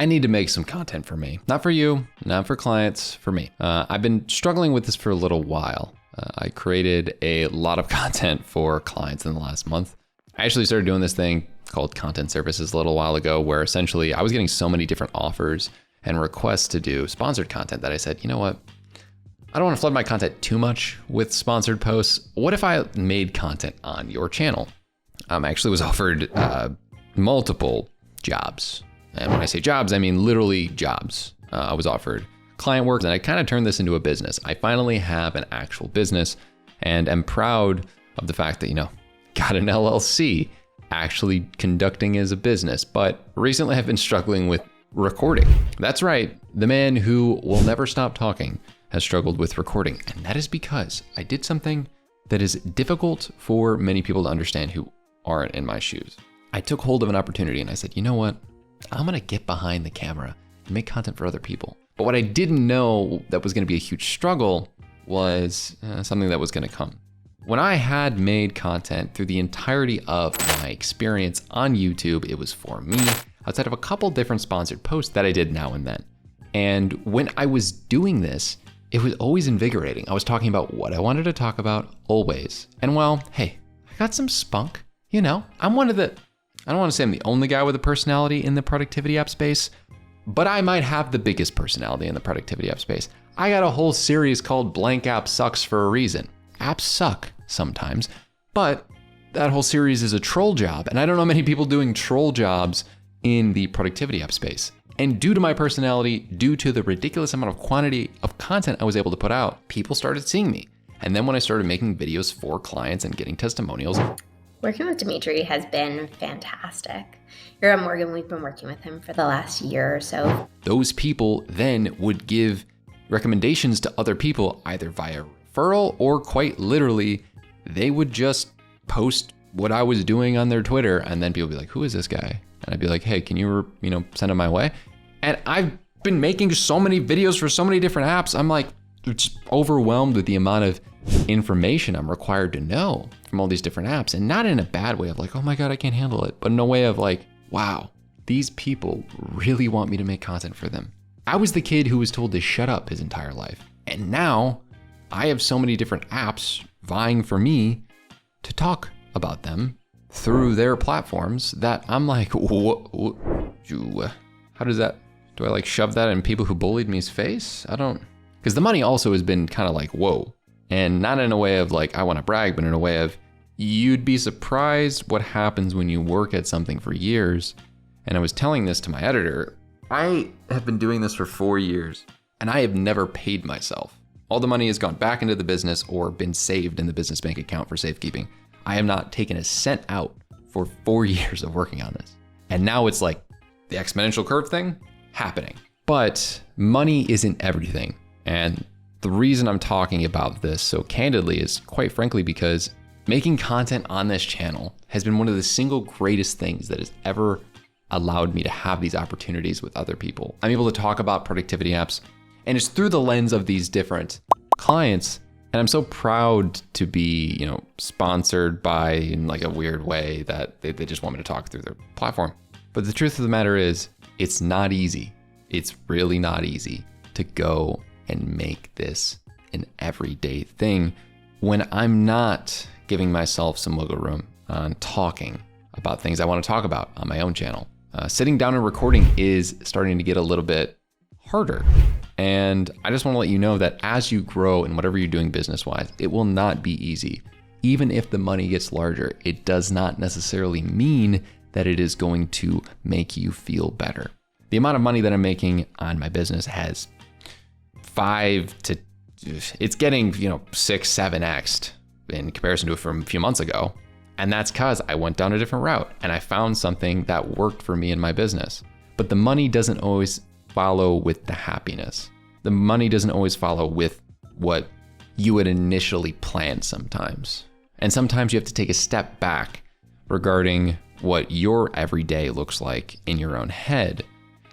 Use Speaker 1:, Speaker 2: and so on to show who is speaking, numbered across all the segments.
Speaker 1: I need to make some content for me. Not for you, not for clients, for me. I've been struggling with this for a little while. I created a lot of content for clients in the last month. I actually started doing this thing called content services a little while ago, where essentially I was getting so many different offers and requests to do sponsored content that I said, you know what? I don't want to flood my content too much with sponsored posts. What if I made content on your channel? I actually was offered multiple jobs. And when I say jobs, I mean literally jobs. I was offered client work, and I kind of turned this into a business. I finally have an actual business and am proud of the fact that, got an LLC actually conducting as a business. But recently I've been struggling with recording. That's right. The man who will never stop talking has struggled with recording. And that is because I did something that is difficult for many people to understand who aren't in my shoes. I took hold of an opportunity and I said, you know what? I'm going to get behind the camera and make content for other people. But what I didn't know that was going to be a huge struggle was something that was going to come. When I had made content through the entirety of my experience on YouTube, it was for me, outside of a couple different sponsored posts that I did now and then. And when I was doing this, it was always invigorating. I was talking about what I wanted to talk about always. And well, hey, I got some spunk. I'm one of the, I don't want to say I'm the only guy with a personality in the productivity app space, but I might have the biggest personality in the productivity app space. I got a whole series called Blank App Sucks for a reason. Apps suck sometimes, but that whole series is a troll job. And I don't know many people doing troll jobs in the productivity app space. And due to my personality, due to the ridiculous amount of quantity of content I was able to put out, people started seeing me. And then when I started making videos for clients and getting testimonials.
Speaker 2: Working with Dimitri has been fantastic. Here at Morgan, we've been working with him for the last year or so.
Speaker 1: Those people then would give recommendations to other people, either via referral or quite literally, they would just post what I was doing on their Twitter. And then people would be like, who is this guy? And I'd be like, hey, can you, send him my way? And I've been making so many videos for so many different apps. I'm like, just overwhelmed with the amount of information I'm required to know from all these different apps. And not in a bad way of like, oh my God, I can't handle it. But in a way of like, wow, these people really want me to make content for them. I was the kid who was told to shut up his entire life. And now I have so many different apps vying for me to talk about them through their platforms that I'm like, how does that, do I like shove that in people who bullied me's face? I don't, because the money also has been kind of like, whoa. And not in a way of like, I want to brag, but in a way of, you'd be surprised what happens when you work at something for years. And I was telling this to my editor, I have been doing this for 4 years and I have never paid myself. All the money has gone back into the business or been saved in the business bank account for safekeeping. I have not taken a cent out for 4 years of working on this. And now it's like the exponential curve thing happening. But money isn't everything. And the reason I'm talking about this so candidly is quite frankly because making content on this channel has been one of the single greatest things that has ever allowed me to have these opportunities with other people. I'm able to talk about productivity apps, and it's through the lens of these different clients. And I'm so proud to be, sponsored by in like a weird way that they just want me to talk through their platform. But the truth of the matter is, it's not easy. It's really not easy to go and make this an everyday thing when I'm not giving myself some wiggle room on talking about things I want to talk about on my own channel. Sitting down and recording is starting to get a little bit harder. And I just want to let you know that as you grow in whatever you're doing business-wise, it will not be easy. Even if the money gets larger, it does not necessarily mean that it is going to make you feel better. The amount of money that I'm making on my business has it's getting, 6, 7x in comparison to it from a few months ago. And that's because I went down a different route and I found something that worked for me in my business. But the money doesn't always follow with the happiness. The money doesn't always follow with what you had initially planned sometimes. And sometimes you have to take a step back regarding what your everyday looks like in your own head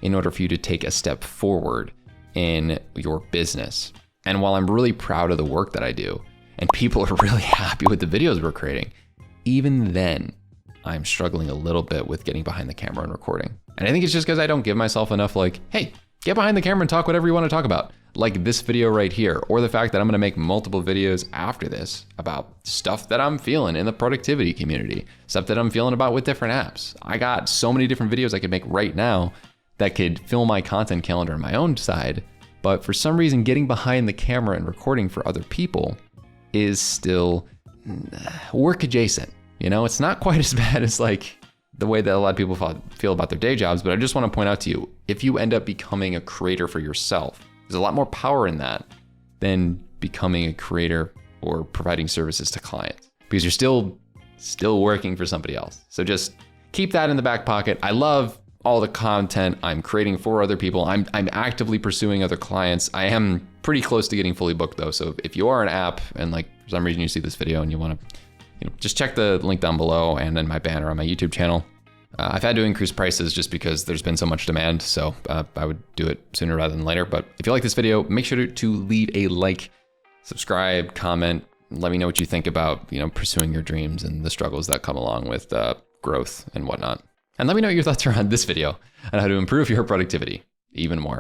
Speaker 1: in order for you to take a step forward in your business. And while I'm really proud of the work that I do, and people are really happy with the videos we're creating, even then, I'm struggling a little bit with getting behind the camera and recording. And I think it's just because I don't give myself enough like, hey, get behind the camera and talk whatever you want to talk about. Like this video right here, or the fact that I'm gonna make multiple videos after this about stuff that I'm feeling in the productivity community, stuff that I'm feeling about with different apps. I got so many different videos I could make right now that could fill my content calendar on my own side. But for some reason, getting behind the camera and recording for other people is still work adjacent. You know, it's not quite as bad as like the way that a lot of people feel about their day jobs, but I just want to point out to you, if you end up becoming a creator for yourself, there's a lot more power in that than becoming a creator or providing services to clients, because you're still working for somebody else. So just keep that in the back pocket. I love all the content I'm creating for other people. I'm actively pursuing other clients. I am pretty close to getting fully booked though. So if you are an app and like for some reason you see this video and you want to, just check the link down below and then my banner on my YouTube channel. I've had to increase prices just because there's been so much demand. So I would do it sooner rather than later. But if you like this video, make sure to leave a like, subscribe, comment, let me know what you think about, pursuing your dreams and the struggles that come along with growth and whatnot. And let me know what your thoughts are on this video on how to improve your productivity even more.